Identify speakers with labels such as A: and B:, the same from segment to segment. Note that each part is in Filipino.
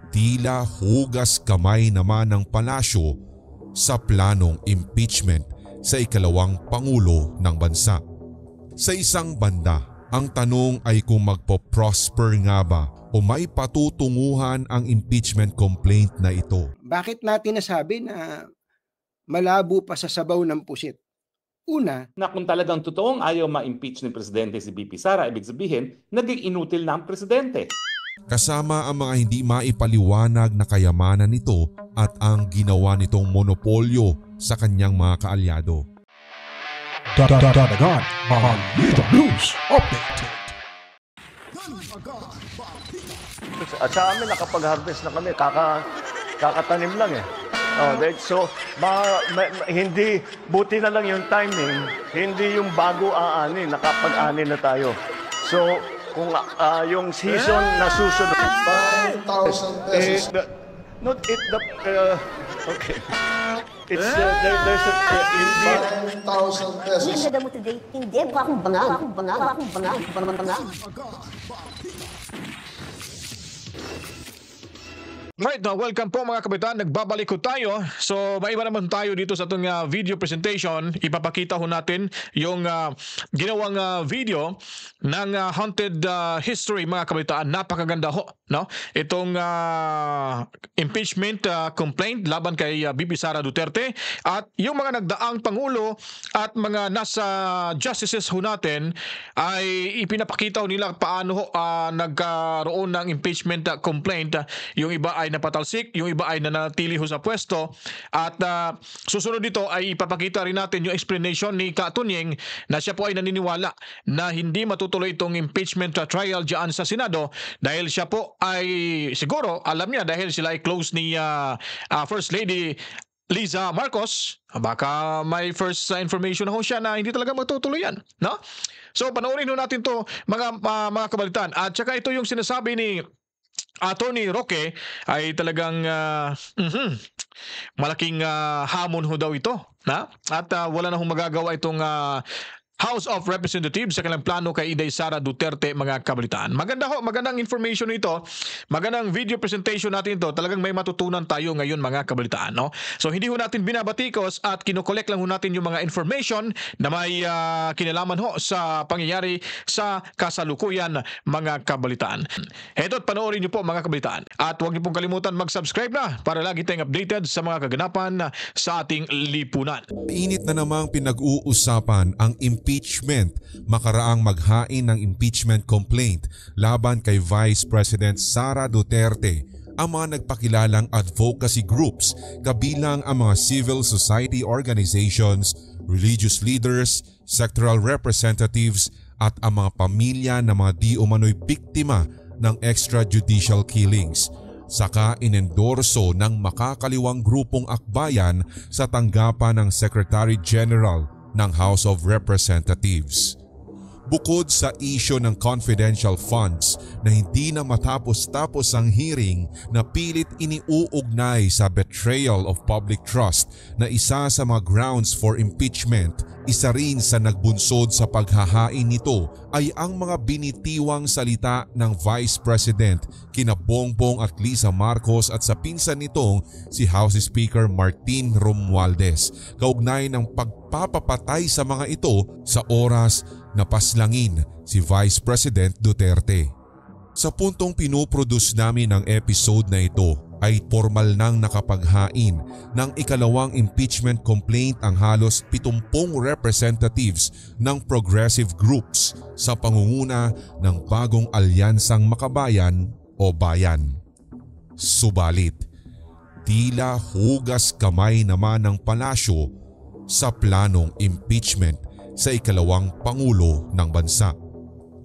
A: Tila hugas kamay naman ng palasyo sa planong impeachment sa ikalawang pangulo ng bansa. Sa isang banda, ang tanong ay kung magpo-prosper nga ba o may patutunguhan ang impeachment complaint na ito.
B: Bakit natin nasabi na malabo pa sa sabaw ng pusit? Una,
C: na kung talagang totoong ayaw ma-impeach ng presidente si BP Sara, ibig sabihin, naging inutil na ang presidente.
A: Kasama ang mga hindi maipaliwanag na kayamanan nito at ang ginawa nitong monopolyo sa kanyang mga kaalyado.
D: Dadagan Balita News Update.
E: At sa amin, nakapag-harvest na kami, kakatanim lang eh. So, hindi, buti na lang yung timing, hindi yung bago aanin, nakapag-ani na tayo. So, kung yung season na susunod,
F: 5,000 pesos.
E: Okay. It's, there's a,
F: 5,000 pesos.
G: Hindi mo today, hindi pa akong bangang.
D: Right, welcome po mga kabataan. Nagbabalik ko tayo. So, maiba naman tayo dito sa itong video presentation. Ipapakita ho natin yung ginawang video ng haunted history mga kabataan. Napakaganda ho, no? Itong impeachment complaint laban kay BP Sara Duterte at yung mga nagdaang pangulo at mga nasa justices ho natin ay ipinapakita ho nila paano ho nagkaroon ng impeachment complaint. Yung iba ay napatalsik, yung iba ay nanatili ho sa pwesto at susunod dito ay ipapakita rin natin yung explanation ni Katunying na siya po ay naniniwala na hindi matutuloy itong impeachment trial dyan sa Senado dahil siya po ay siguro alam niya dahil sila ay close ni First Lady Liza Marcos, baka may first information na ho siya na hindi talaga matutuloy yan, no? So panoorin ho natin to mga kabalitan at saka ito yung sinasabi ni Attorney Roque ay talagang malaking hamon ho daw ito, na? At wala na hong magagawa itong House of Representatives sa kanilang plano kay Inday Sara Duterte mga kabalitaan. Maganda ho, magandang information ito, magandang video presentation natin ito. Talagang may matutunan tayo ngayon mga kabalitaan, no? So hindi ho natin binabatikos at kinokolek lang ho natin yung mga information na may kinalaman ho sa pangyayari sa kasalukuyan mga kabalitaan. Eto at panoorin niyo po mga kabalitaan. At huwag niyo pong kalimutan mag-subscribe na para lagi tayong updated sa mga kaganapan sa ating lipunan.
A: Init na namang pinag-uusapan ang impeachment makaraang maghain ng impeachment complaint laban kay Vice President Sara Duterte ang mga nagpakilalang advocacy groups kabilang ang mga civil society organizations, religious leaders, sectoral representatives at ang mga pamilya ng mga di umano'y biktima ng extrajudicial killings. Saka inendorso ng makakaliwang grupong akbayan sa tanggapan ng Secretary General ng House of Representatives. Bukod sa isyo ng confidential funds na hindi na matapos-tapos ang hearing na pilit iniuugnay sa betrayal of public trust na isa sa mga grounds for impeachment, isa rin sa nagbunsod sa paghahain nito ay ang mga binitiwang salita ng Vice President kina Bongbong at Liza Marcos at sa pinsan nitong si House Speaker Martin Romualdez kaugnay ng pagpapapatay sa mga ito sa oras na paslangin si Vice President Duterte. Sa puntong pinoproduce namin ng episode na ito ay formal nang nakapaghain ng ikalawang impeachment complaint ang halos 70 representatives ng progressive groups sa pangunguna ng bagong alyansang makabayan o bayan. Subalit, tila hugas kamay naman ng palasyo sa planong impeachment sa ikalawang pangulo ng bansa.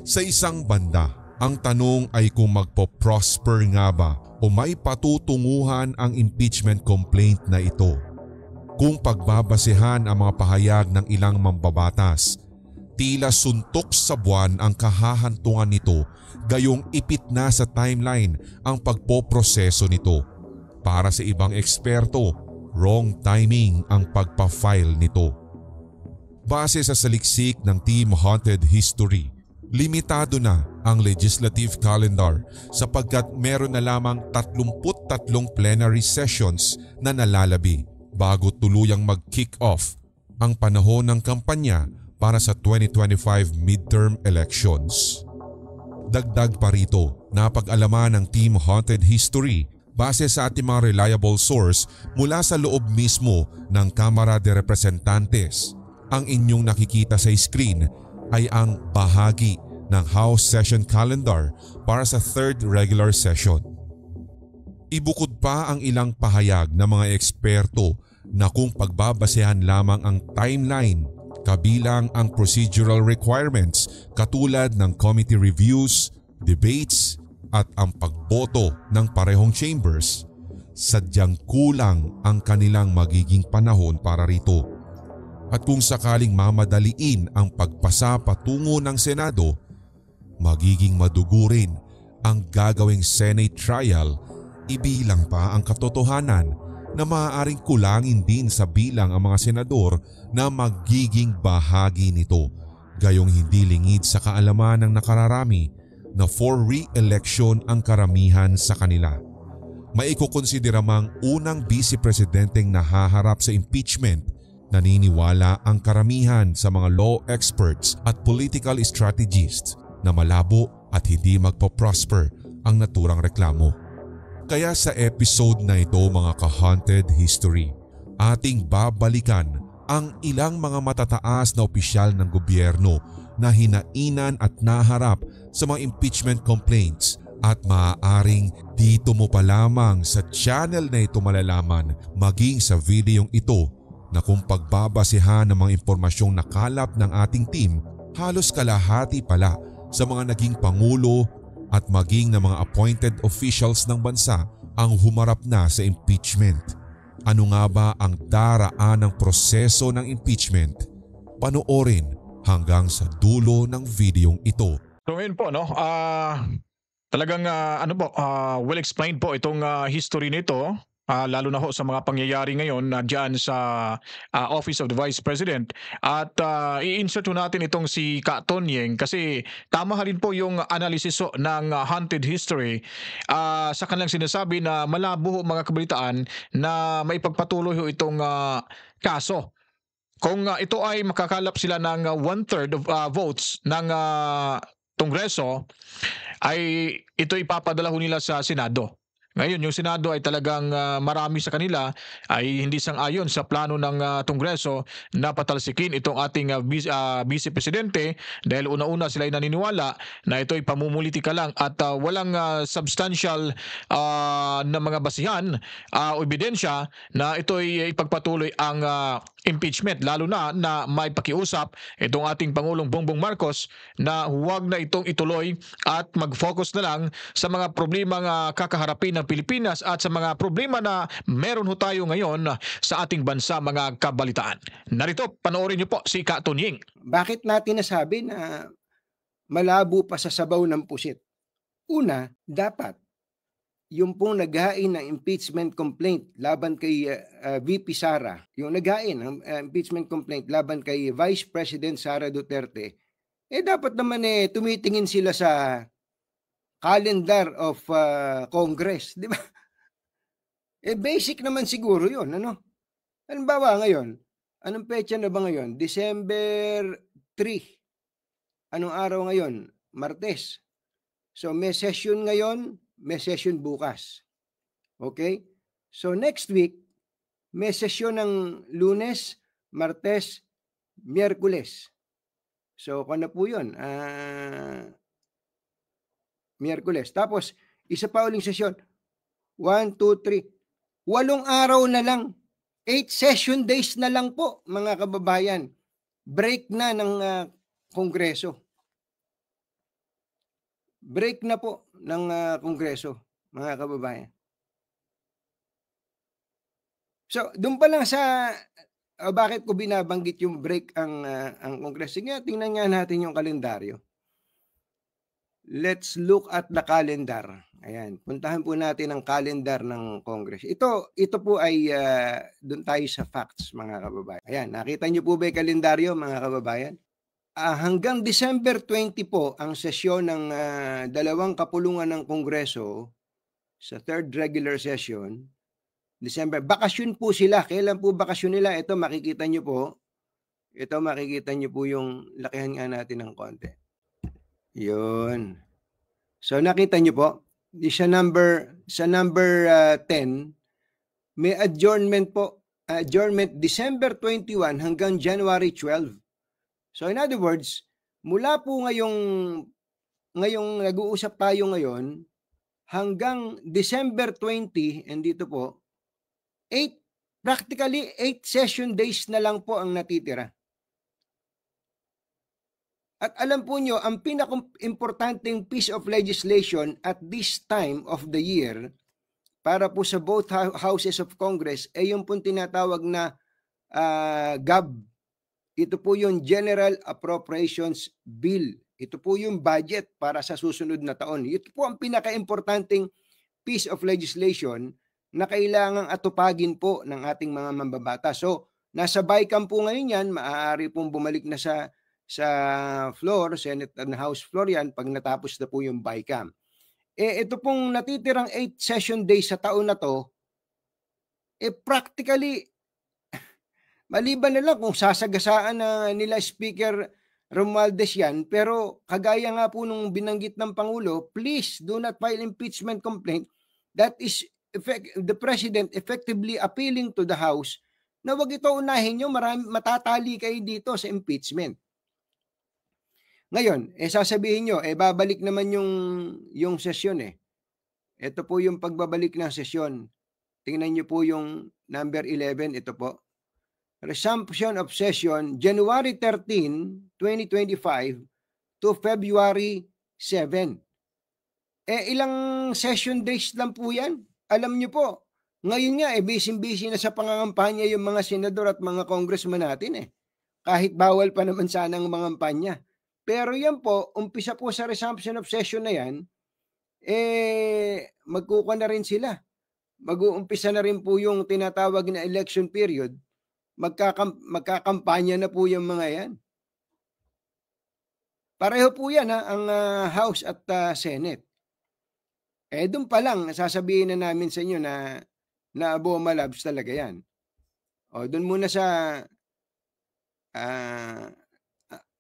A: Sa isang banda, ang tanong ay kung magpo-prosper nga ba o may patutunguhan ang impeachment complaint na ito. Kung pagbabasehan ang mga pahayag ng ilang mambabatas, tila suntok sa buwan ang kahahantungan nito gayong ipit na sa timeline ang pagpoproseso nito. Para sa ibang eksperto, wrong timing ang pagpa-file nito. Base sa saliksik ng Team Haunted History, Limitado na ang legislative calendar sapagkat meron na lamang 33 plenary sessions na nalalabi bago tuluyang mag-kick off ang panahon ng kampanya para sa 2025 midterm elections. Dagdag pa rito, napag-alaman ng Team Haunted History base sa ating mga reliable source mula sa loob mismo ng Kamara de Representantes. Ang inyong nakikita sa screen ay ang bahagi ng House Session Calendar para sa 3rd regular session. Ibukod pa ang ilang pahayag ng mga eksperto na kung pagbabasehan lamang ang timeline kabilang ang procedural requirements katulad ng committee reviews, debates at ang pagboto ng parehong chambers, sadyang kulang ang kanilang magiging panahon para rito. At kung sakaling mamadaliin ang pagpasa patungo ng Senado, magiging madugo rin ang gagawing Senate trial, ibilang pa ang katotohanan na maaaring kulangin din sa bilang ang mga senador na magiging bahagi nito, gayong hindi lingid sa kaalaman ng nakararami na for re-election ang karamihan sa kanila. Maikukonsidera mang unang vice-presidenteng nahaharap sa impeachment. Naniniwala ang karamihan sa mga law experts at political strategists na malabo at hindi magpo-prosper ang naturang reklamo. Kaya sa episode na ito mga ka-Haunted History, ating babalikan ang ilang mga matataas na opisyal ng gobyerno na hinainan at naharap sa mga impeachment complaints at maaaring dito mo pa lamang sa channel na ito malalaman maging sa videong ito na kung pagbabasehan ng mga impormasyong nakalap ng ating team, halos kalahati pala sa mga naging pangulo at maging ng mga appointed officials ng bansa ang humarap na sa impeachment. Ano nga ba ang daraan ng proseso ng impeachment? Panoorin hanggang sa dulo ng videong ito.
D: So ngayon po, no, talagang well explained po itong history nito. Lalo na ho sa mga pangyayari ngayon dyan sa Office of the Vice President. At i-insert natin itong si Ka Tonyeng kasi tama rin po yung analysis ng Haunted History sa kanilang sinasabi na malabo ho mga kabalitaan na maipagpatuloy ho itong kaso. Kung ito ay makakalap sila ng 1/3 of votes ng Kongreso, ay ito ipapadala ho nila sa Senado. Ngayon, yung Senado ay talagang marami sa kanila ay hindi sang-ayon sa plano ng Kongreso na patalsikin itong ating Vice Presidente dahil una-una sila ay naniniwala na ito ay pamumulitika lang at walang substantial na mga basihan o ebidensya na ito ay ipagpatuloy ang impeachment, lalo na may pakiusap itong ating Pangulong Bongbong Marcos na huwag na itong ituloy at mag-focus na lang sa mga problemang kakaharapin ng Pilipinas at sa mga problema na meron ho tayo ngayon sa ating bansa mga kabalitaan. Narito, panoorin niyo po si Ka Tonyeng.
B: Bakit natin nasabi na malabo pa sa sabaw ng pusit? Una, dapat yung pong naghain ng impeachment complaint laban kay VP Sara, yung naghain ng impeachment complaint laban kay Vice President Sara Duterte, dapat naman tumitingin sila sa calendar of Congress, di ba? Basic naman siguro yun, ano? Halimbawa ngayon, anong petsa na ba ngayon? December 3. Anong araw ngayon? Martes. So may session ngayon, may session bukas. Okay? So next week, may session ng Lunes, Martes, Miyerkules. So kung na po yun, Miyerkules. Tapos, isa pa uling session. 1, 2, 3. 8 araw na lang. 8 session days na lang po, mga kababayan. Break na ng Kongreso. Break na po ng Kongreso, mga kababayan. So, doon pa lang sa bakit ko binabanggit yung break ang Kongreso. Sige, tingnan nga natin yung kalendaryo. Let's look at the calendar. Ayan, puntahan po natin ang calendar ng Congress. Ito po ay doon tayo sa facts, mga kababayan. Ayan, nakita niyo po ba yung kalendaryo, mga kababayan? hanggang December 20 po ang sesyon ng dalawang kapulungan ng Kongreso sa third regular session. December, bakasyon po sila. Kailan po bakasyon nila? Ito makikita nyo po. Ito makikita nyo po yung lakihan nga natin ng konti. Yun. So nakita nyo po, sa number 10, may adjournment po. Adjournment December 21 hanggang January 12. So in other words, mula po ngayong nag-uusap tayo ngayon, hanggang December 20, and dito po, practically 8 session days na lang po ang natitira. At alam po nyo, ang pinaka-importanting piece of legislation at this time of the year para po sa both houses of Congress ay yung pong tinatawag na GAB. Ito po yung General Appropriations Bill. Ito po yung budget para sa susunod na taon. Ito po ang pinaka-importanting piece of legislation na kailangang atupagin po ng ating mga mambabatas. So, nasa BICAM po ngayon yan, maaari pong bumalik na sa floor, Senate and House floor yan, pag natapos na po yung BICAM. Ito pong natitirang 8 session days sa taon na to, practically, maliban na lang kung sasagasaan na nila Speaker Romualdez yan, pero kagaya nga po nung binanggit ng Pangulo, please do not file impeachment complaint. That is the President effectively appealing to the House na wag ito unahin nyo, matatali kayo dito sa impeachment. Ngayon, sasabihin nyo, babalik naman yung sesyon Ito po yung pagbabalik ng sesyon. Tingnan nyo po yung number 11, ito po. Resumption of session, January 13, 2025 to February 7. Ilang session days lang po yan? Alam nyo po, ngayon nga, busy-busy na sa pangangampanya yung mga senador at mga congressman natin Kahit bawal pa naman sana ang mangampanya. Pero yan po, umpisa po sa resumption of session na yan, magkukuha na rin sila. Mag-uumpisa na rin po yung tinatawag na election period. Magkakampanya na po yung mga yan. Pareho po yan ang House at Senate. Doon pa lang, sasabihin na namin sa inyo na Boma Labs talaga yan. Doon muna sa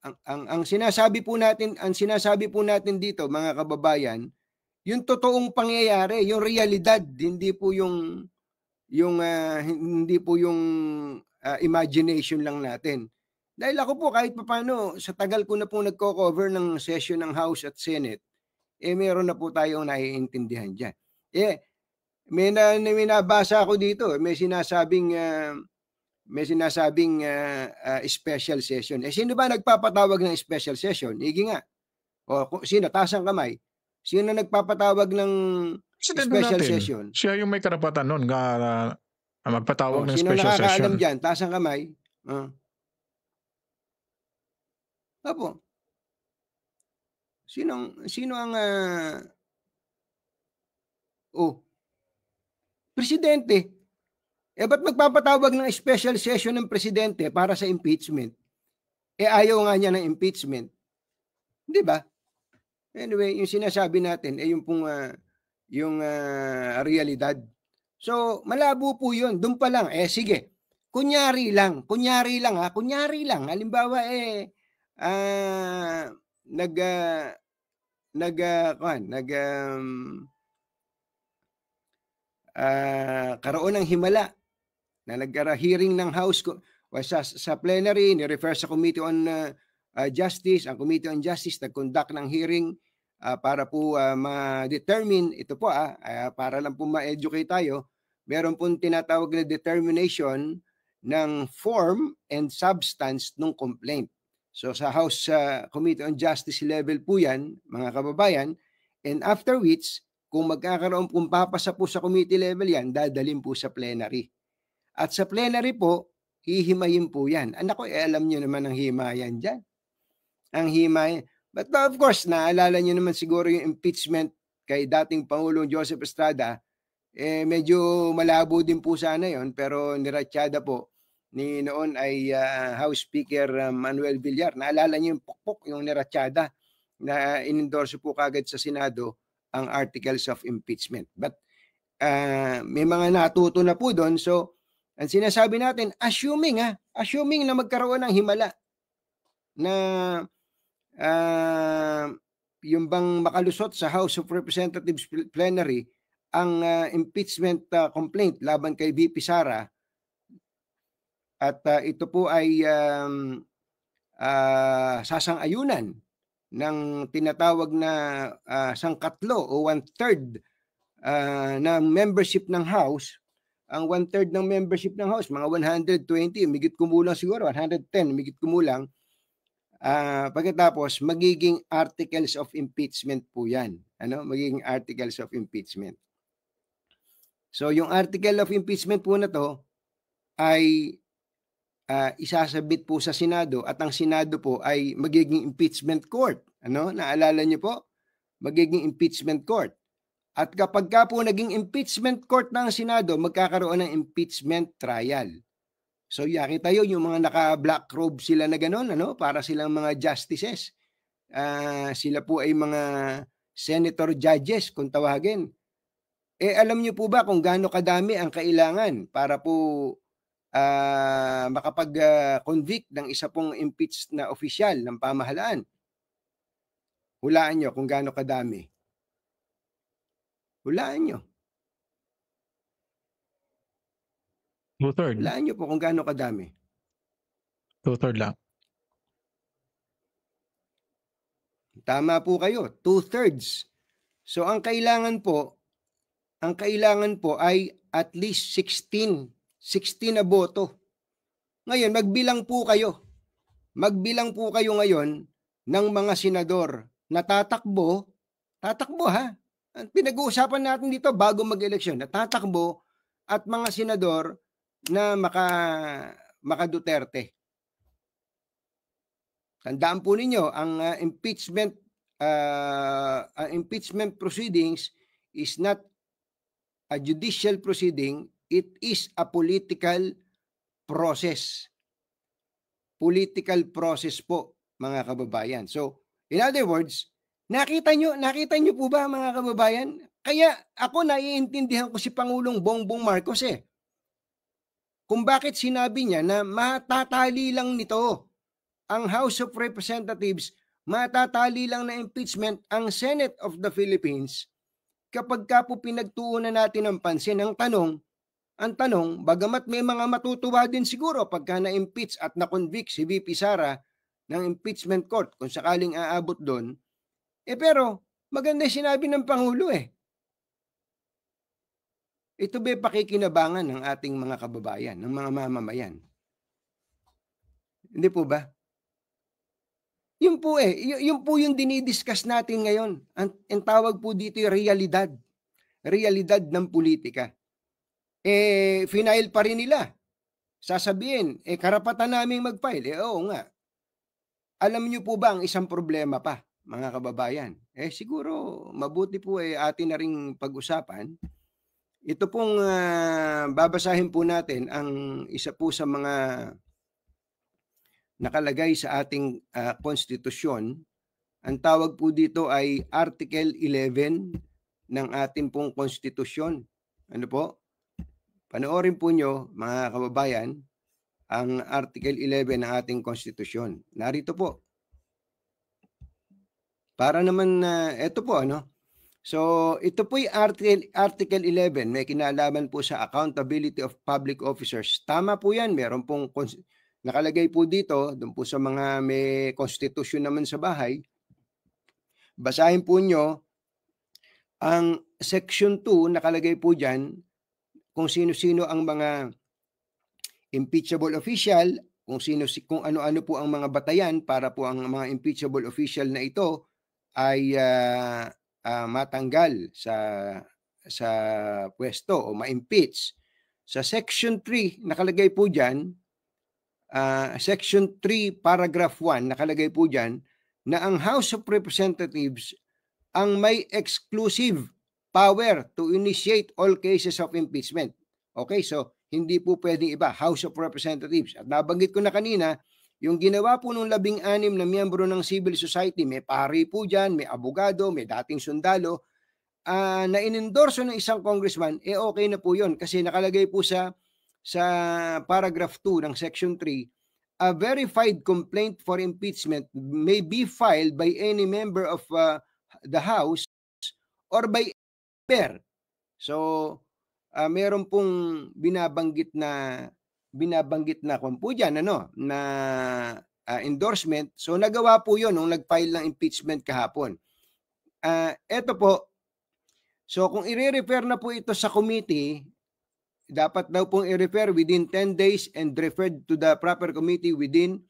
B: ang sinasabi po natin dito, mga kababayan, yung totoong pangyayari, yung realidad, hindi po yung imagination lang natin. Dahil ako po kahit papaano, sa tagal ko na po nagko-cover ng session ng House at Senate, meron na po tayong naiintindihan dyan. May nabasa ako dito, may sinasabing special session. Sino ba nagpapatawag ng special session? Higi nga. Sino? Taas ang kamay. Sino nagpapatawag ng special session?
D: Siya yung may karapatan nun magpatawag ng special session.
B: Sino nakakaalam dyan? Taas ang kamay. Apo. Sino ang Presidente. Ba't magpapatawag ng special session ng Presidente para sa impeachment? Ayaw nga niya ng impeachment. Di ba? Anyway, yung sinasabi natin yung realidad. So, malabo po yun. Doon pa lang. Sige. Kunyari lang. Halimbawa, karoon ng himala na nag-hearing ng House sa plenary, ni-refer sa Committee on Justice. Ang Committee on Justice nag-conduct ng hearing para po ma-determine, ito po para lang po ma-educate tayo, meron pong tinatawag na determination ng form and substance ng complaint. So sa House Committee on Justice level po yan, mga kababayan, and after which, kung papasa po sa committee level yan, dadalhin po sa plenary. At sa plenary po, hihimayin po yan. Anak ko, alam nyo naman ang himayan dyan. Ang himayan. But of course, naalala nyo naman siguro yung impeachment kay dating Pangulong Joseph Estrada, medyo malabo din po sana yon, pero niratsyada po ni noon ay House Speaker Manuel Villar. Naalala niyo yung pukpok, yung niratsada na inendorso po kagad sa Senado ang articles of impeachment. But may mga natuto na po doon. So, ang sinasabi natin, assuming na magkaroon ng himala na yung bang makalusot sa House of Representatives plenary ang impeachment complaint laban kay VP Sara, at ito po ay sasang-ayunan ng tinatawag na sangkatlo o 1/3 ng membership ng House. Ang 1/3 ng membership ng House, mga 120, migit kumulang siguro, 110, migit kumulang. Pagkatapos, magiging articles of impeachment po yan. Magiging articles of impeachment. So, yung article of impeachment po na to ay isasabit po sa Senado, at ang Senado po ay magiging impeachment court. Naalala niyo po? Magiging impeachment court. At kapag ka po naging impeachment court ng Senado, magkakaroon ng impeachment trial. So yakita yun, yung mga naka-black robe sila na gano'n, para silang mga justices. Sila po ay mga senator judges kung tawagin. Alam niyo po ba kung gaano kadami ang kailangan para po makapag-convict ng isa pong impeached na opisyal ng pamahalaan? Hulaan niyo kung gaano kadami. Hulaan nyo.
D: 2/3.
B: Hulaan nyo po kung gaano kadami.
D: 2/3 lang.
B: Tama po kayo, 2/3. So ang kailangan po ay at least 16 na boto. Ngayon, magbilang po kayo. Magbilang po kayo ngayon ng mga senador na tatakbo ha. Ang pinag-uusapan natin dito bago mag-eleksyon, natatakbo at mga senador na maka Duterte. Tandaan po ninyo, ang impeachment proceedings is not a judicial proceeding, it is a political process. Political process po, mga kababayan. So, in other words, Nakita nyo po ba, mga kababayan? Kaya ako naiintindihan ko si Pangulong Bongbong Marcos kung bakit sinabi niya na matatali lang nito ang House of Representatives, matatali lang na impeachment ang Senate of the Philippines kapag ka po pinagtuunan natin ng pansin. Ang tanong, bagamat may mga matutuwa din siguro pagka na-impeach at na-convict si VP Sara ng impeachment court kung sakaling aabot doon, pero maganda sinabi ng Pangulo Ito ba pakikinabangan ng ating mga kababayan, ng mga mamamayan? Hindi po ba? Yun po yun po yung dinidiscuss natin ngayon. Ang tawag po dito yung realidad. Realidad ng politika. Final pa rin nila. Sasabihin, karapatan namin mag-file. Oo nga. Alam niyo po ba ang isang problema pa, mga kababayan? Siguro mabuti po atin na ring pag-usapan. Ito pong babasahin po natin ang isa po sa mga nakalagay sa ating konstitusyon. Ang tawag po dito ay Article 11 ng ating pong konstitusyon. Ano po? Panoorin po nyo, mga kababayan, ang Article 11 ng ating konstitusyon. Narito po. Para naman, ito po, So, ito po yung Article 11. May kinalaman po sa accountability of public officers. Tama po yan. Meron pong nakalagay po dito, doon po sa mga may konstitusyon naman sa bahay. Basahin po nyo ang Section 2, nakalagay po dyan kung sino-sino ang mga impeachable official, kung ano-ano po ang mga batayan para po ang mga impeachable official na ito ay matanggal sa pwesto o ma-impeach. Sa Section 3, nakalagay po dyan, Section 3, Paragraph 1, nakalagay po dyan na ang House of Representatives ang may exclusive power to initiate all cases of impeachment. Okay, so Hindi po pwedeng iba, House of Representatives. At nabanggit ko na kanina, yung ginawa po ng 16 na miyembro ng civil society, may pari po dyan, may abogado, may dating sundalo, na inendorso ng isang congressman, okay na po yun. Kasi nakalagay po sa paragraph 2 ng section 3, a verified complaint for impeachment may be filed by any member of the House or by member. So, meron pong binabanggit na kung po dyan, na endorsement. So, nagawa po yun nung nag-file ng impeachment kahapon. Eto po, so kung i-refer na po ito sa committee, dapat daw pong i-refer within 10 days and referred to the proper committee within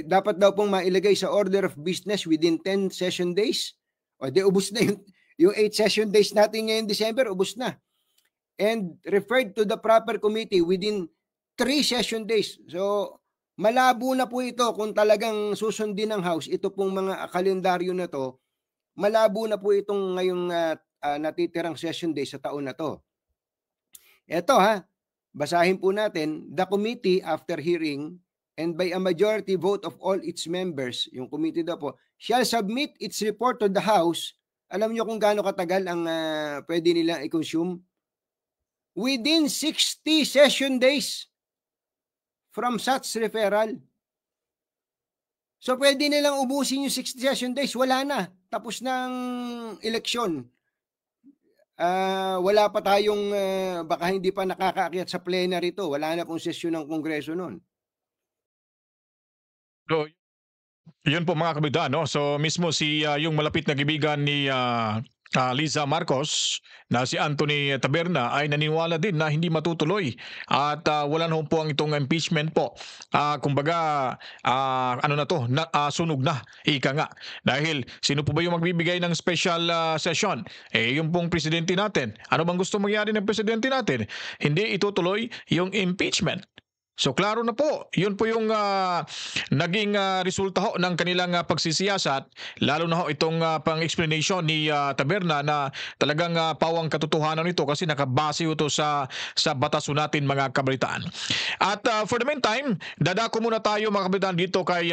B: dapat daw pong mailagay sa order of business within 10 session days. O di ubos na yung 8 session days natin ngayong December, ubos na. And referred to the proper committee within 3 session days. So malabo na po ito kung talagang susundin ng House ito pong mga kalendaryo na to. Malabo na po itong ngayong natitirang session day sa taon na to. Ito basahin po natin, the committee after hearing and by a majority vote of all its members, yung committee daw po, shall submit its report to the House. Alam nyo kung gaano katagal ang pwede nilang i-consume? Within 60 session days from such referral. So pwede nilang ubusin yung 60 session days, wala na. Tapos ng eleksyon. Wala pa tayong, baka hindi pa nakakaakyat sa plenary to. Wala na pong sesyon ng Kongreso noon.
D: So, yun po mga kabitan, no? So mismo yung malapit na kaibigan ni Liza Marcos na si Anthony Taberna ay naniniwala din na hindi matutuloy at wala na po ang itong impeachment po. Kumbaga sunog na, ika nga. Dahil sino po ba yung magbibigay ng special session? Yung pong presidente natin. Ano bang gusto mangyari ng presidente natin? Hindi itutuloy yung impeachment. So klaro na po, yun po yung naging resulta ho ng kanilang pagsisiyasat, lalo na ho itong pang-explanation ni Taberna na talagang pawang katotohanan nito kasi nakabase ito sa batas natin mga kabalitaan. At for the meantime, dadako muna tayo mga kabalitaan dito kay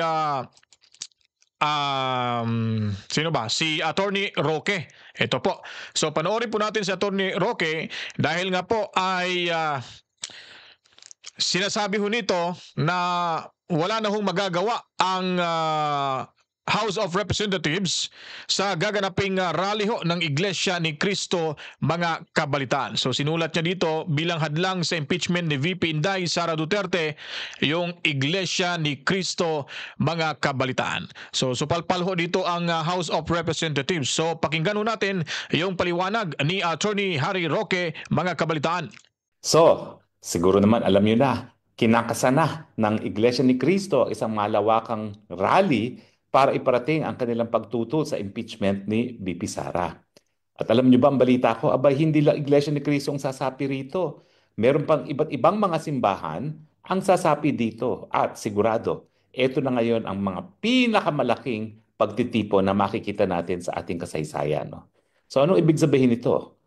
D: sino ba? Si Attorney Roque. Ito po. So panoorin po natin si Attorney Roque dahil nga po ay sinasabi ho nito na wala na hong magagawa ang House of Representatives sa gaganaping rally ho ng Iglesia ni Cristo mga kabalitaan. So sinulat niya dito bilang hadlang sa impeachment ni VP Inday Sara Duterte yung Iglesia ni Cristo mga kabalitaan. So supalpal ho dito ang House of Representatives. So pakinggan ho natin yung paliwanag ni Attorney Harry Roque mga kabalitaan.
C: So, siguro naman alam niyo na, kinakasana ng Iglesia ni Cristo isang malawakang rally para iparating ang kanilang pagtutol sa impeachment ni VP Sara. At alam niyo ba ang balita ko, abay hindi lang Iglesia ni Cristo ang sasapi rito. Meron pang iba't ibang mga simbahan ang sasapi dito at sigurado, ito na ngayon ang mga pinakamalaking pagtitipon na makikita natin sa ating kasaysayan. No? So anong ibig sabihin nito?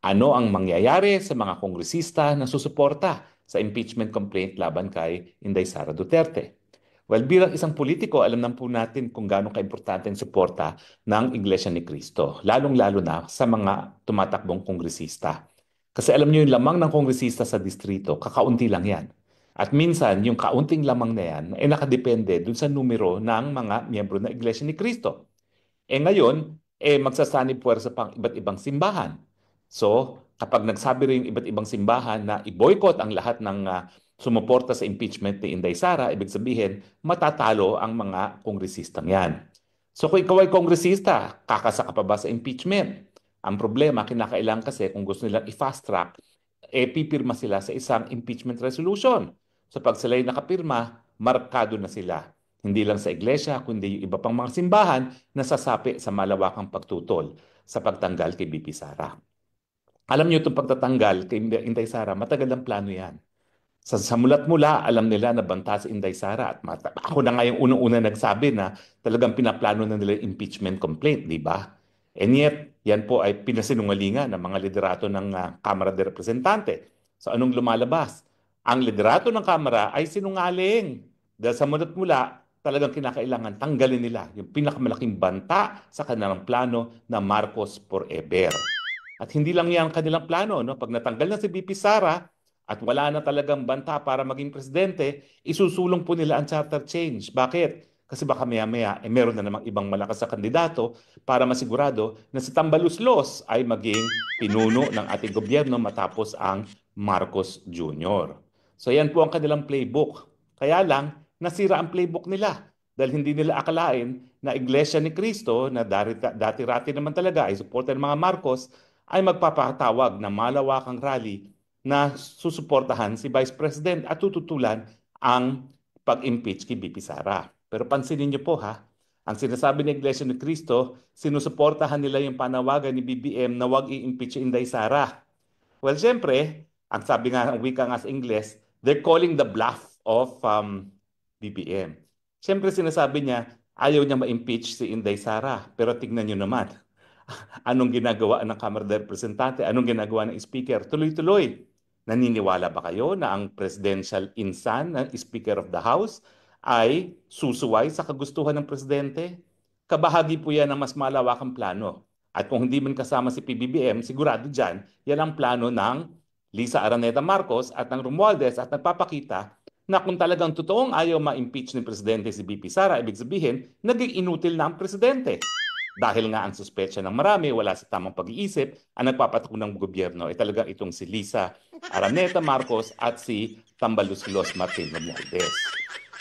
C: Ano ang mangyayari sa mga kongresista na susuporta sa impeachment complaint laban kay Inday Sara Duterte? Well, bilang isang politiko, alam naman po natin kung gaano kaimportante ang suporta ng Iglesia ni Cristo, lalong-lalo na sa mga tumatakbong kongresista. Kasi alam niyo yung lamang ng kongresista sa distrito, kakaunti lang yan. At minsan, yung kaunting lamang na yan ay nakadepende dun sa numero ng mga miyembro ng Iglesia ni Cristo. Ngayon, magsasanib puwersa pang iba't ibang simbahan. So, kapag nagsabi rin iba't ibang simbahan na i-boycott ang lahat ng sumuporta sa impeachment ni Inday Sara, ibig sabihin, matatalo ang mga kongresistang yan. So, kung ikaw ay kongresista, kakasa ka pa ba sa impeachment? Ang problema, kinakailangan kasi kung gusto nilang i-fast track, pipirma sila sa isang impeachment resolution. So, pag sila ay nakapirma, markado na sila. Hindi lang sa iglesia, kundi yung iba pang mga simbahan na sasapi sa malawakang pagtutol sa pagtanggal kay VP Sara. Alam niyo itong pagtatanggal kay Inday Sara, matagal ang plano yan. Sa mulat-mula, alam nila na banta si Inday Sara. At ako na nga yung unang-una nagsabi na talagang pinaplano na nila impeachment complaint, di ba? And yet, yan po ay pinasinungalingan ng mga liderato ng Kamara de Representante. So anong lumalabas? Ang liderato ng Kamara ay sinungaling. Dahil sa mulat mula, talagang kinakailangan tanggalin nila yung pinakamalaking banta sa kanilang plano na Marcos Forever. At hindi lang yan kanilang plano, no? Pag natanggal na si VP Sara at wala na talagang banta para maging presidente, isusulong po nila ang charter change. Bakit? Kasi baka maya-maya, meron na namang ibang malakas sa kandidato para masigurado na si Tambaluslos ay maging pinuno ng ating gobyerno matapos ang Marcos Jr. So yan po ang kanilang playbook. Kaya lang, nasira ang playbook nila dahil hindi nila akalain na Iglesia ni Cristo na dati-rati naman talaga ay suporta ng mga Marcos ay magpapatawag ng malawakang rally na susuportahan si Vice President at tututulan ang pag-impeach kay VP Sara. Pero pansinin niyo po ha, ang sinasabi ng Iglesia ni Cristo, sinusuportahan nila yung panawagan ni BBM na wag i-impeach si Inday Sara. Well, siyempre, ang sabi nga, ang wika nga sa Ingles, they're calling the bluff of BBM. Siyempre, sinasabi niya, ayaw niya ma-impeach si Inday Sara. Pero tignan niyo naman, anong ginagawa ng Kamara de Representante, anong ginagawa ng Speaker, tuloy-tuloy. Naniniwala ba kayo na ang presidential insan ng Speaker of the House ay susuway sa kagustuhan ng presidente? Kabahagi po yan ng mas malawakang plano. At kung hindi man kasama si PBBM, sigurado dyan, yan ang plano ng Lisa Araneta Marcos at ng Romualdez at nagpapakita na kung talagang totoong ayaw ma-impeach ni Presidente si VP Sara, ibig sabihin, naging inutil na ang presidente. Dahil nga ang suspetsya ng marami, wala sa tamang pag-iisip, ang nagpapatakbo ng gobyerno ay talagang itong si Lisa Araneta Marcos at si Tambaluslos Martin Romualdez.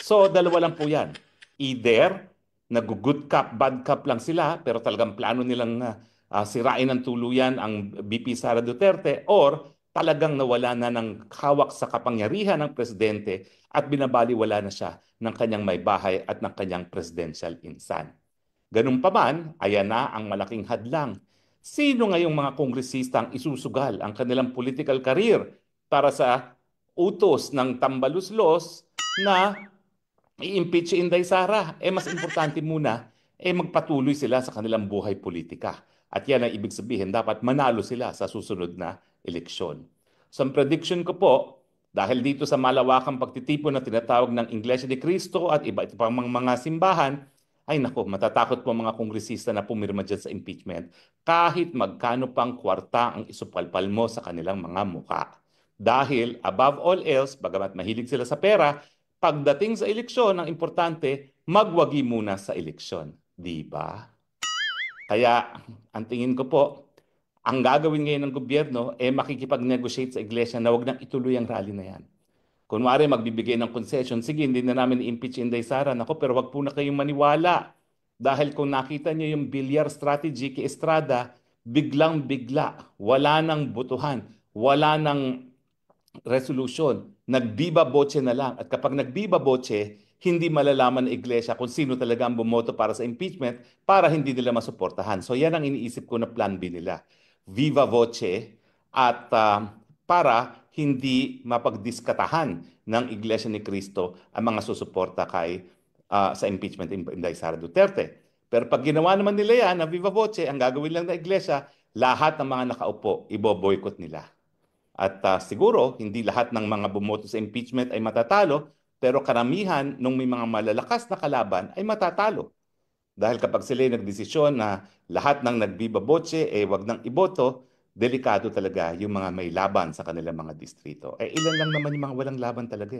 C: So, dalawa lang po yan. Either, nag-good cop, bad cop lang sila, pero talagang plano nilang sirain ng tuluyan ang VP Sara Duterte, or talagang nawala na ng hawak sa kapangyarihan ng presidente at binabaliwala na siya ng kanyang may bahay at ng kanyang presidential insan. Ganun pa man, ayan na ang malaking hadlang. Sino ngayong mga kongresista ang isusugal ang kanilang political career para sa utos ng Tambaluslos na i-impeach si Inday Sara? Mas importante muna, magpatuloy sila sa kanilang buhay politika. At yan ang ibig sabihin, dapat manalo sila sa susunod na eleksyon. So ang prediction ko po, dahil dito sa malawakang pagtitipon na tinatawag ng Iglesia ni Cristo at iba pang mga simbahan, ay nako, matatakot po mga kongresista na pumirma dyan sa impeachment kahit magkano pang kwarta ang isupalpal mo sa kanilang mga mukha. Dahil above all else, bagamat mahilig sila sa pera, pagdating sa eleksyon, ang importante, magwagi muna sa eleksyon. Di ba? Kaya, ang tingin ko po, ang gagawin ngayon ng gobyerno, makikipag-negotiate sa iglesia na wag nang ituloy ang rally na yan. Kunwari, magbibigay ng concession, sige, hindi na namin i-impeach Inday Sara. Nako, pero wag po na kayong maniwala. Dahil kung nakita niyo yung bilyar strategy kay Estrada, biglang-bigla, wala nang butuhan, wala nang resolution, nagbiba boche na lang. At kapag nagbiba boche, hindi malalaman ng iglesia kung sino talaga ang bumoto para sa impeachment para hindi nila masuportahan. So yan ang iniisip ko na plan B nila. Viva voce at para hindi mapagdiskatahan ng Iglesia ni Cristo ang mga susuporta sa impeachment ni Inday Sara Duterte. Pero pag ginawa naman nila yan na viva voce, ang gagawin lang ng Iglesia, lahat ng mga nakaupo, ibo-boycott nila. At siguro, hindi lahat ng mga bumoto sa impeachment ay matatalo, pero karamihan nung may mga malalakas na kalaban ay matatalo. Dahil kapag sila nagdesisyon na lahat ng nagbiba boche, wag nang iboto, delikado talaga yung mga may laban sa kanilang mga distrito. Ilan lang naman yung mga walang laban talaga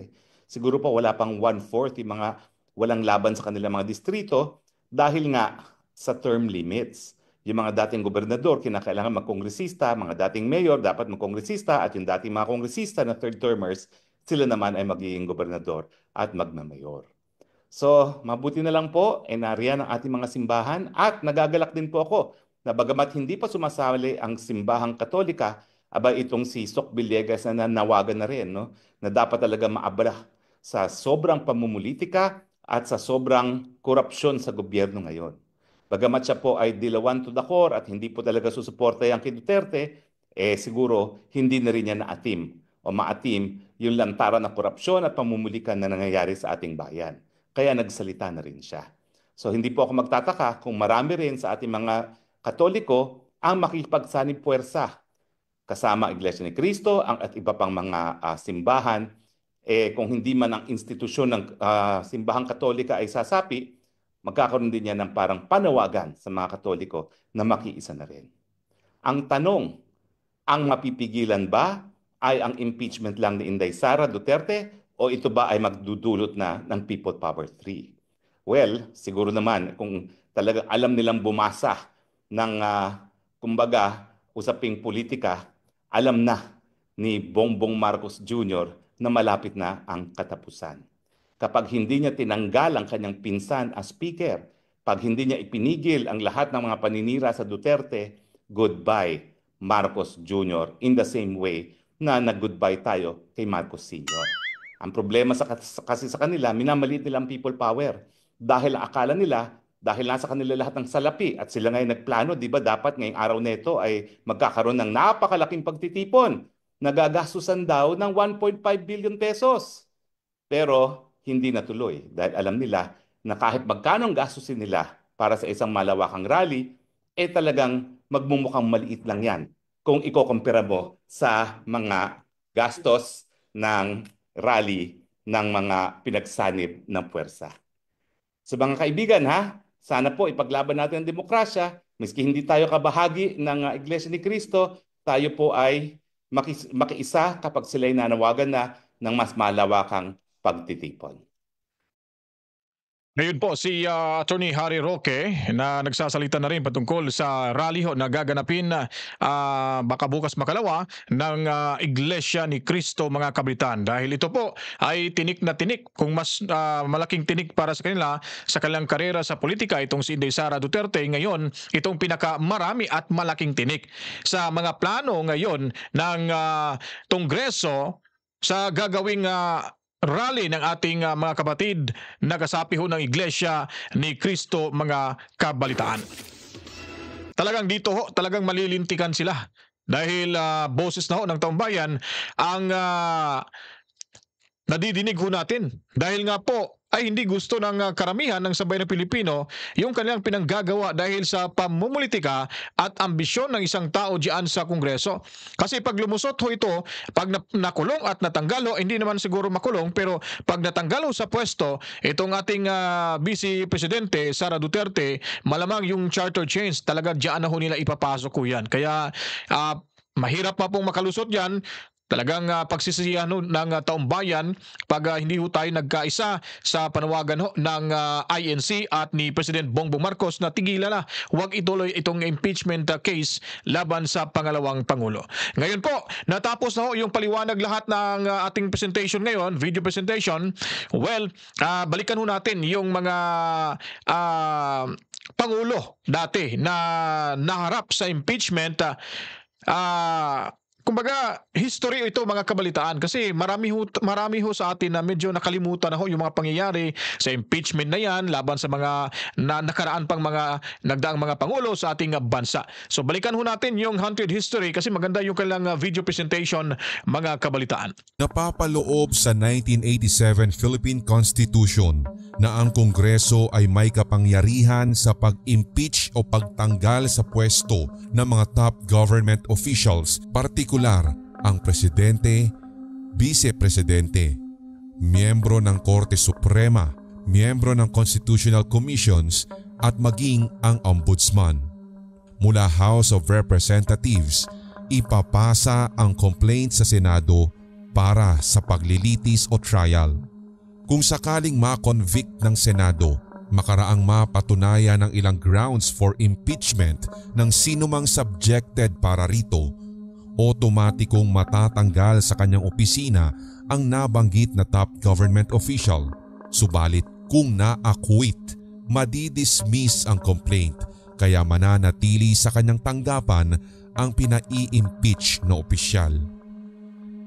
C: Siguro pa wala pang 1/4 yung mga walang laban sa kanilang mga distrito dahil nga sa term limits. Yung mga dating gobernador, kinakailangan magkongresista, mga dating mayor dapat magkongresista, at yung dating mga kongresista na third termers, sila naman ay magiging gobernador at magmamayor. So, mabuti na lang po, nariyan ang ating mga simbahan at nagagalak din po ako na bagamat hindi pa sumasali ang simbahang Katolika, itong si Sok Villegas na nanawagan na rin, no? Na dapat talaga maabala sa sobrang pamumulitika at sa sobrang korupsyon sa gobyerno ngayon. Bagamat siya po ay dilawan to the core at hindi po talaga susuporta yan kay Duterte, siguro hindi na rin niya naatim o maatim yung lantaran ng korupsyon at pamumulikan na nangyayari sa ating bayan. Kaya nagsalita na rin siya. So hindi po ako magtataka kung marami rin sa ating mga Katoliko ang makipagsanib puwersa kasama Iglesia ni Cristo at iba pang mga simbahan. Kung hindi man ang institusyon ng simbahang Katolika ay sasapi, magkakaroon din yan ng parang panawagan sa mga Katoliko na makiisa na rin. Ang tanong, ang mapipigilan ba ay ang impeachment lang ni Inday Sara Duterte o ito ba ay magdudulot na ng People Power 3? Well, siguro naman kung talagang alam nilang bumasa ng kumbaga usaping politika, alam na ni Bongbong Marcos Jr. na malapit na ang katapusan. Kapag hindi niya tinanggal ang kanyang pinsan as speaker, pag hindi niya ipinigil ang lahat ng mga paninira sa Duterte, goodbye Marcos Jr. in the same way na nag-goodbye tayo kay Marcos Sr. Ang problema kasi sa kanila, minamaliit nila ang people power. Dahil akala nila, dahil nasa kanila lahat ng salapi at sila ngayon nagplano, di ba dapat ngayong araw nito ay magkakaroon ng napakalaking pagtitipon. Nagagastusan daw ng 1.5 billion pesos. Pero hindi natuloy dahil alam nila na kahit magkano ang gastusin nila para sa isang malawakang rally, talagang magmumukhang maliit lang yan kung ikukumpara mo sa mga gastos ng rally ng mga pinagsanib ng puwersa. So mga kaibigan sana po ipaglaban natin ang demokrasya, miski hindi tayo kabahagi ng Iglesia ni Cristo, tayo po ay makiisa kapag sila'y nanawagan na ng mas malawakang pagtitipon.
D: Ngayon po si Attorney Harry Roque na nagsasalita na rin patungkol sa rally na gaganapin baka bukas makalawa ng Iglesia ni Cristo mga kabritan. Dahil ito po ay tinik na tinik, kung mas malaking tinik para sa kanila sa kanilang karera sa politika itong si Inday Sara Duterte. Ngayon itong pinakamarami at malaking tinik sa mga plano ngayon ng Kongreso sa gagawing rally ng ating mga kapatid na kasapi ho ng Iglesia ni Cristo mga kabalitaan. Talagang dito ho, talagang malilintikan sila dahil boses na ho ng taong bayan ang nadidinig ho natin. Dahil nga po ay hindi gusto ng karamihan ng sabay na Pilipino yung kanilang pinanggagawa dahil sa pamumulitika at ambisyon ng isang tao diyan sa Kongreso. Kasi pag lumusot ho ito, pag nakulong at natanggal ho, hindi naman siguro makulong, pero pag natanggal ho sa pwesto, itong ating Vice Presidente Sara Duterte, malamang yung charter change talaga diyan na ho nila ipapasok ho yan. Kaya mahirap pa pong makalusot yan. Talagang pagsisisihan ng taong bayan pag hindi ho tayo nagkaisa sa panawagan ng INC at ni President Bongbong Marcos na tigilan na, huwag ituloy itong impeachment case laban sa pangalawang Pangulo. Ngayon po, natapos na ho yung paliwanag lahat ng ating presentation ngayon, video presentation. Well, balikan ho natin yung mga Pangulo dati na naharap sa impeachment. Kumbaga, history ito mga kabalitaan kasi marami ho sa atin na medyo nakalimutan na ho yung mga pangyayari sa impeachment na yan laban sa mga nakaraan pang mga nagdaang mga pangulo sa ating bansa. So balikan ho natin yung 100 history kasi maganda yung kailang video presentation mga kabalitaan.
A: Napapaloob sa 1987 Philippine Constitution na ang Kongreso ay may kapangyarihan sa pag-impeach o pagtanggal sa pwesto ng mga top government officials, partikular ang Presidente, Vice-Presidente, miyembro ng Korte Suprema, miyembro ng Constitutional Commissions at maging ang Ombudsman. Mula House of Representatives, ipapasa ang complaint sa Senado para sa paglilitis o trial. Kung sakaling ma-convict ng Senado, makaraang mapatunayan ng ilang grounds for impeachment ng sinumang subjected para rito, otomatikong matatanggal sa kanyang opisina ang nabanggit na top government official. Subalit kung na-acquit, madidismiss ang complaint kaya mananatili sa kanyang tanggapan ang pinai-impeach na opisyal.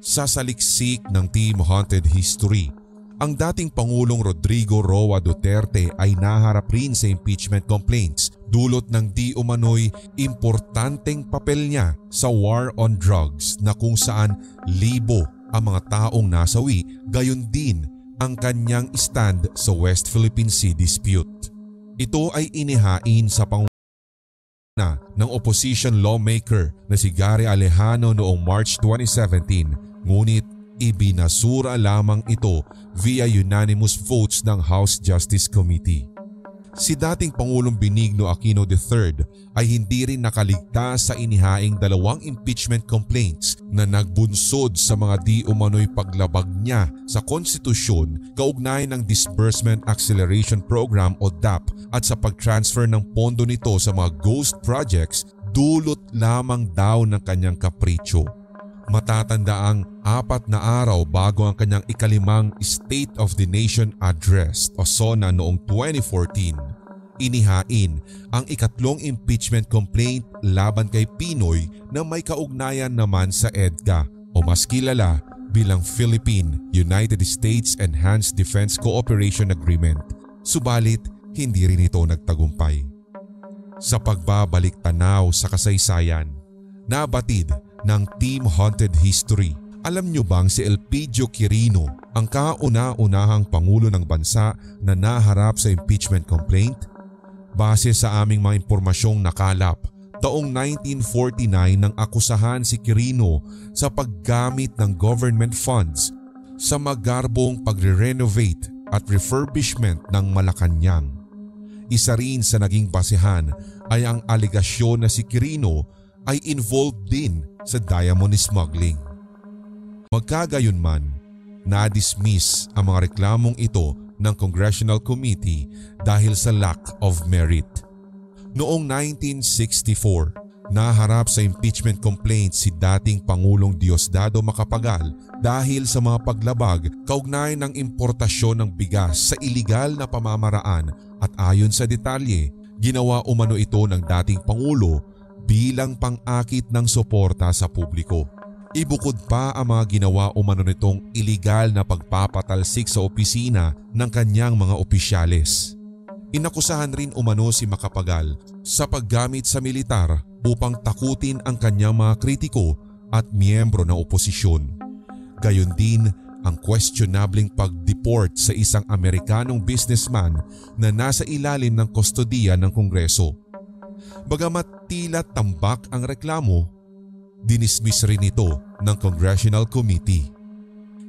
A: Sa saliksik ng Team Haunted History, ang dating Pangulong Rodrigo Roa Duterte ay naharap rin sa impeachment complaints dulot ng di umano'y importanteng papel niya sa war on drugs na kung saan libo ang mga taong nasawi, gayon din ang kanyang stand sa West Philippine Sea dispute. Ito ay inihain sa na ng opposition lawmaker na si Gary Alejano noong March 2017, ngunit ibinasura lamang ito via unanimous votes ng House Justice Committee. Si dating Pangulong Benigno Aquino III ay hindi rin nakaligtas sa inihaing 2 impeachment complaints na nagbunsod sa mga di umano'y paglabag niya sa konstitusyon kaugnay ng Disbursement Acceleration Program o DAP at sa pag-transfer ng pondo nito sa mga ghost projects dulot lamang daw ng kanyang kapritsyo. Matatandaang 4 na araw bago ang kanyang ika-5 State of the Nation Address o SONA noong 2014, inihain ang ika-3 impeachment complaint laban kay Pinoy na may kaugnayan naman sa EDCA o mas kilala bilang Philippine-United States Enhanced Defense Cooperation Agreement. Subalit, hindi rin ito nagtagumpay. Sa pagbabalik tanaw sa kasaysayan, nabatid ng Team Haunted History. Alam nyo bang si Elpidio Quirino ang kauna-unahang pangulo ng bansa na naharap sa impeachment complaint? Base sa aming mga impormasyong nakalap, taong 1949 nang akusahan si Quirino sa paggamit ng government funds sa magarbong pagre-renovate at refurbishment ng Malacanang. Isa rin sa naging basehan ay ang alegasyon na si Quirino ay involved din sa diamond smuggling. Magkagayunman, na-dismiss ang mga reklamong ito ng Congressional Committee dahil sa lack of merit. Noong 1964, naharap sa impeachment complaint si dating Pangulong Diosdado Macapagal dahil sa mga paglabag kaugnay ng importasyon ng bigas sa iligal na pamamaraan at ayon sa detalye, ginawa umano ito ng dating Pangulo bilang pang-akit ng suporta sa publiko. Ibukod pa ang mga ginawa umano nitong iligal na pagpapatalsik sa opisina ng kanyang mga opisyales. Inakusahan rin umano si Macapagal sa paggamit sa militar upang takutin ang kanyang mga kritiko at miyembro ng oposisyon. Gayon din ang questionableng pag-deport sa isang Amerikanong businessman na nasa ilalim ng kustodiya ng Kongreso. Bagamat tila tambak ang reklamo, dinismiss rin ito ng Congressional Committee.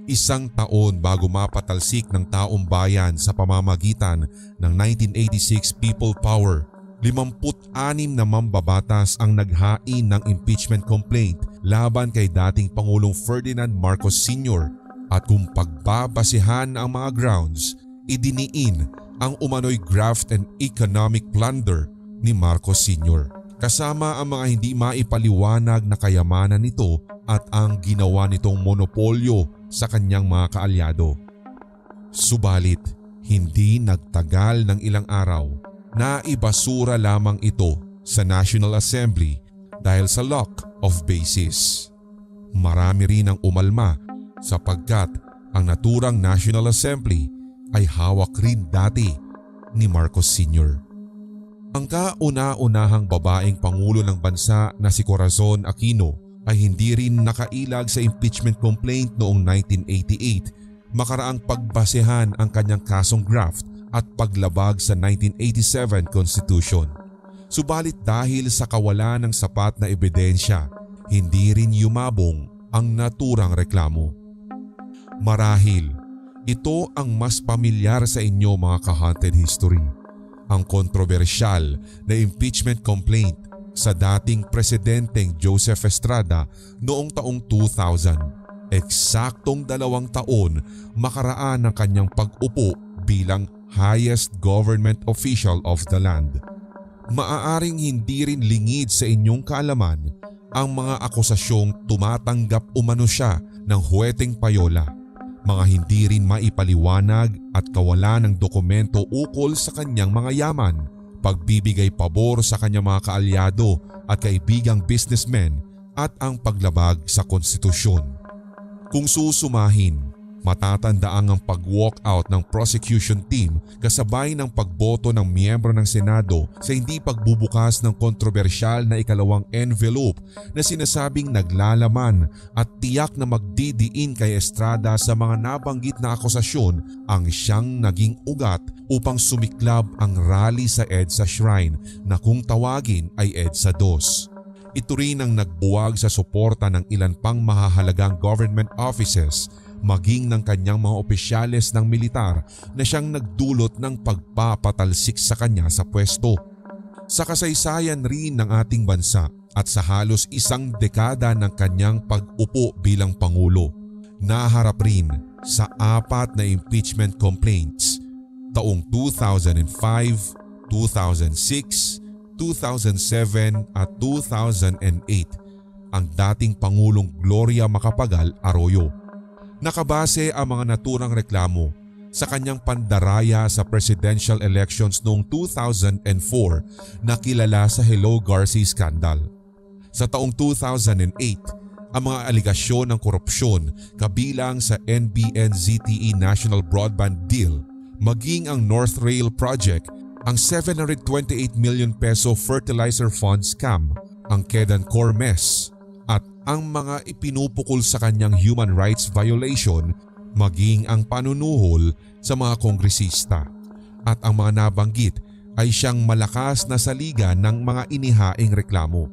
A: 1 taon bago mapatalsik ng taong bayan sa pamamagitan ng 1986 People Power, 56 na mambabatas ang naghain ng impeachment complaint laban kay dating Pangulong Ferdinand Marcos Sr. At kung pagbabasehan ang mga grounds, idiniin ang umano'y graft and economic plunder ni Marcos Sr. kasama ang mga hindi maipaliwanag na kayamanan nito at ang ginawa nitong monopolyo sa kanyang mga kaalyado. Subalit, hindi nagtagal ng ilang araw na ibasura lamang ito sa National Assembly dahil sa lack of basis. Marami rin ang umalma sapagkat ang naturang National Assembly ay hawak rin dati ni Marcos Sr. Ang kauna-unahang babaeng pangulo ng bansa na si Corazon Aquino ay hindi rin nakailag sa impeachment complaint noong 1988 makaraang pagbasehan ang kanyang kasong graft at paglabag sa 1987 Constitution. Subalit dahil sa kawalan ng sapat na ebidensya, hindi rin yumabong ang naturang reklamo. Marahil, ito ang mas pamilyar sa inyo mga ka-haunted history. Ang kontrobersyal na impeachment complaint sa dating presidenteng Joseph Estrada noong taong 2000, eksaktong 2 taon makaraan ng kanyang pag-upo bilang highest government official of the land. Maaaring hindi rin lingid sa inyong kaalaman ang mga akusasyong tumatanggap umano siya ng huweteng payola, mga hindi rin maipaliwanag at kawalan ng dokumento ukol sa kanyang mga yaman, pagbibigay pabor sa kanyang mga kaalyado at kaibigang businessmen at ang paglabag sa konstitusyon. Kung susumahin, Matatandaan ang pag-walkout ng prosecution team kasabay ng pagboto ng miyembro ng Senado sa hindi pagbubukas ng kontrobersyal na ikalawang envelope na sinasabing naglalaman at tiyak na magdidiin kay Estrada sa mga nabanggit na akusasyon ang siyang naging ugat upang sumiklab ang rally sa EDSA Shrine na kung tawagin ay EDSA 2. Ito rin ang nagbuwag sa suporta ng ilan pang mahahalagang government offices maging ng kanyang mga opisyales ng militar na siyang nagdulot ng pagpapatalsik sa kanya sa pwesto. Sa kasaysayan rin ng ating bansa at sa halos isang dekada ng kanyang pag-upo bilang Pangulo, naharap rin sa 4 na impeachment complaints taong 2005, 2006, 2007 at 2008 ang dating Pangulong Gloria Macapagal Arroyo. Nakabase ang mga naturang reklamo sa kanyang pandaraya sa presidential elections noong 2004 na kilala sa Hello Garcia Scandal. Sa taong 2008, ang mga aligasyon ng korupsyon kabilang sa NBN-ZTE National Broadband Deal, maging ang North Rail Project, ang 728 million peso fertilizer fund scam, ang Kedancor mess, at ang mga ipinupukol sa kanyang human rights violation maging ang panunuhol sa mga kongresista. At ang mga nabanggit ay siyang malakas na saliga ng mga inihaing reklamo.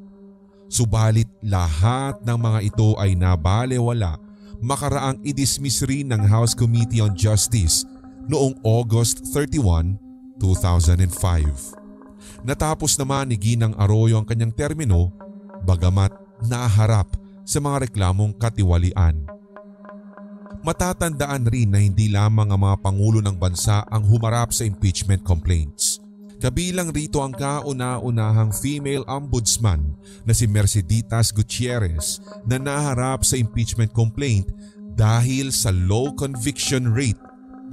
A: Subalit lahat ng mga ito ay nabalewala makaraang i-dismiss rin ng House Committee on Justice noong August 31, 2005. Natapos naman ni Ginang Arroyo ang kanyang termino bagamat naharap sa mga reklamong katiwalian. Matatandaan rin na hindi lamang ang mga pangulo ng bansa ang humarap sa impeachment complaints. Kabilang rito ang kauna-unahang female ombudsman na si Merceditas Gutierrez na naharap sa impeachment complaint dahil sa low conviction rate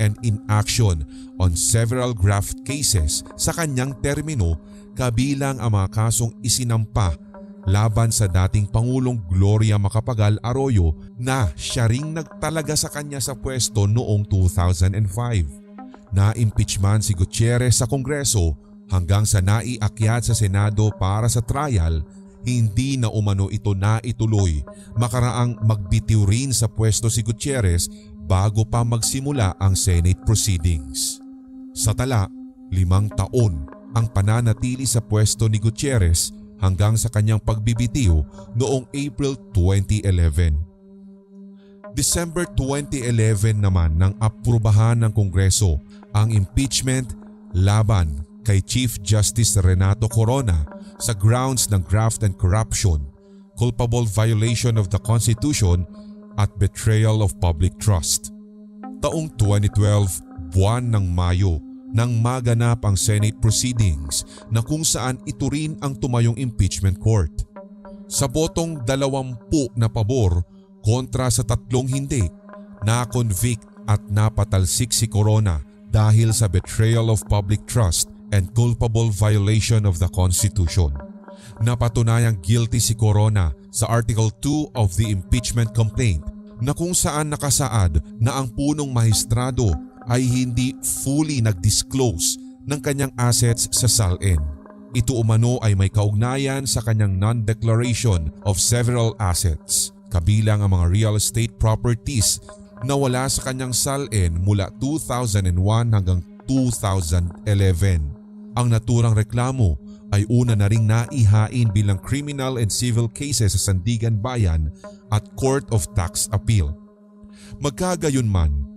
A: and inaction on several graft cases sa kanyang termino, kabilang ang mga kasong isinampa laban sa dating Pangulong Gloria Macapagal Arroyo na siya ring nagtalaga sa kanya sa pwesto noong 2005. Na-impeach man si Gutierrez sa Kongreso hanggang sa naiakyat sa Senado para sa trial, hindi na umano ito naituloy makaraang magbitiw rin sa pwesto si Gutierrez bago pa magsimula ang Senate proceedings. Sa tala, 5 taon ang pananatili sa pwesto ni Gutierrez hanggang sa kanyang pagbibitiw noong April 2011. December 2011 naman nang aprubahan ng Kongreso ang impeachment laban kay Chief Justice Renato Corona sa grounds ng graft and corruption, culpable violation of the Constitution at betrayal of public trust. Taong 2012, buwan ng Mayo, nang maganap ang Senate proceedings na kung saan ito rin ang tumayong impeachment court. Sa botong 20 na pabor kontra sa 3 hindi, na-convict at napatalsik si Corona dahil sa betrayal of public trust and culpable violation of the Constitution. Napatunayang guilty si Corona sa Article 2 of the impeachment complaint na kung saan nakasaad na ang punong mahistrado ay hindi fully nag-disclose ng kanyang assets sa SALN. Ito umano ay may kaugnayan sa kanyang non-declaration of several assets, kabilang ang mga real estate properties na wala sa kanyang SALN mula 2001 hanggang 2011. Ang naturang reklamo ay una na ring naihain bilang criminal and civil cases sa Sandigan Bayan at Court of Tax Appeal. Magkagayunman,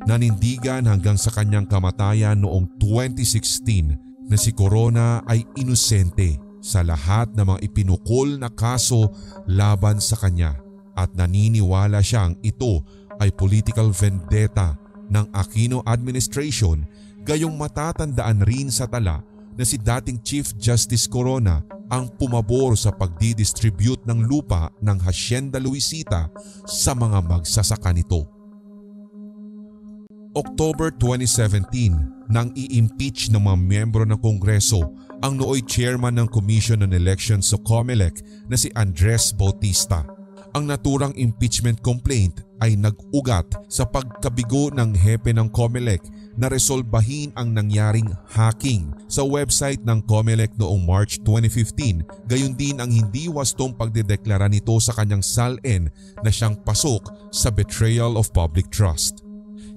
A: nanindigan hanggang sa kanyang kamatayan noong 2016 na si Corona ay inosente sa lahat ng mga ipinukol na kaso laban sa kanya at naniniwala siyang ito ay political vendetta ng Aquino administration. Gayong matatandaan rin sa tala na si dating Chief Justice Corona ang pumabor sa pagdidistribute ng lupa ng Hacienda Luisita sa mga magsasaka nito. October 2017 nang i-impeach ng mga miyembro ng Kongreso ang nooy chairman ng Commission on Elections sa COMELEC na si Andres Bautista. Ang naturang impeachment complaint ay nag-ugat sa pagkabigo ng hepe ng COMELEC na resolbahin ang nangyaring hacking sa website ng COMELEC noong March 2015, gayon din ang hindi wastong pagdedeklara nito sa kanyang SALN na siyang pasok sa betrayal of public trust.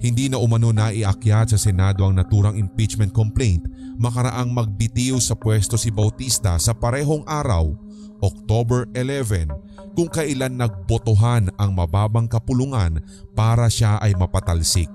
A: Hindi na umano naiakyat sa Senado ang naturang impeachment complaint makaraang magbitiw sa pwesto si Bautista sa parehong araw, October 11, kung kailan nagbotohan ang mababang kapulungan para siya ay mapatalsik.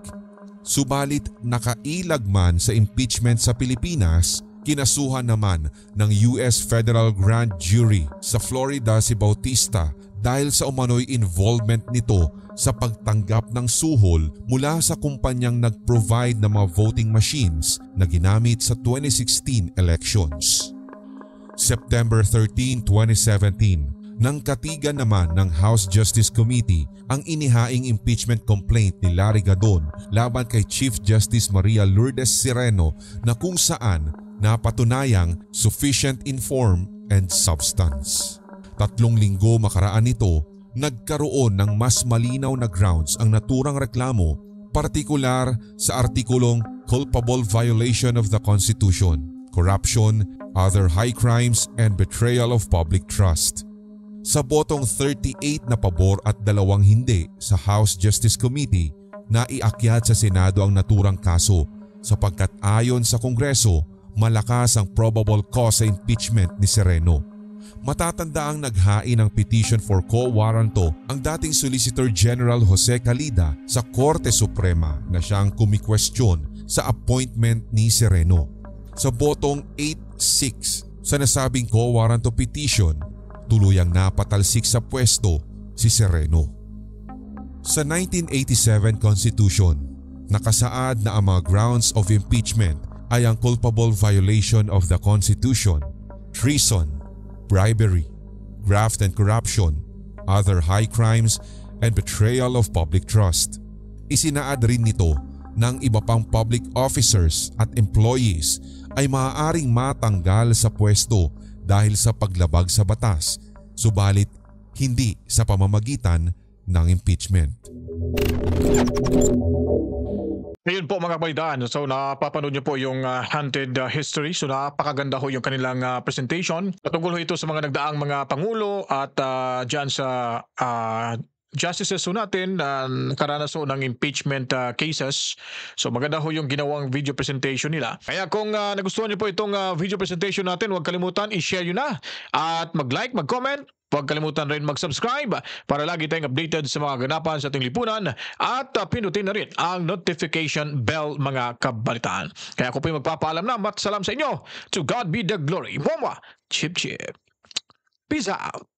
A: Subalit nakailag man sa impeachment sa Pilipinas, kinasuhan naman ng US Federal Grand Jury sa Florida si Bautista dahil sa umano'y involvement nito sa pagtanggap ng suhol mula sa kumpanyang nag-provide ng mga voting machines na ginamit sa 2016 elections. September 13, 2017, nang katigan naman ng House Justice Committee ang inihaing impeachment complaint ni Larry Gadon laban kay Chief Justice Maria Lourdes Sereno na kung saan napatunayang sufficient in form and substance. 3 linggo makaraan nito, nagkaroon ng mas malinaw na grounds ang naturang reklamo, partikular sa artikulong culpable violation of the Constitution, corruption, other high crimes, and betrayal of public trust. Sa botong 38 na pabor at 2 hindi sa House Justice Committee, naiakyat sa Senado ang naturang kaso sapagkat ayon sa Kongreso, malakas ang probable cause sa impeachment ni Sereno. Matatandaang naghain ng petition for quo warranto ang dating Solicitor General Jose Calida sa Korte Suprema na siyang kumikwestiyon sa appointment ni Sereno. Sa botong 8-6 sa nasabing quo warranto petition, tuluyang napatalsik sa pwesto si Sereno. Sa 1987 Constitution, nakasaad na ang mga grounds of impeachment ay ang culpable violation of the Constitution, treason, bribery, graft and corruption, other high crimes, and betrayal of public trust. Isinaad rin nito ng iba pang public officers at employees ay maaaring matanggal sa pwesto dahil sa paglabag sa batas, subalit hindi sa pamamagitan ng impeachment.
D: Ngayon po mga kabalitaan, so napapanood niyo po yung Haunted History. So napakaganda ho yung kanilang presentation. Patungkol ho ito sa mga nagdaang mga pangulo at dyan sa justices ho natin na nakaranas ho ng impeachment cases. So maganda ho yung ginawang video presentation nila. Kaya kung nagustuhan niyo po itong video presentation natin, huwag kalimutan i-share nyo na at mag-like, mag-comment. Huwag kalimutan rin mag-subscribe para lagi tayong updated sa mga ganapan sa ating lipunan at pinutin na rin ang notification bell mga kabalitaan. Kaya ako po yung magpapaalam na at salam sa inyo. To God be the glory. Mwa! Chip chip. Peace out.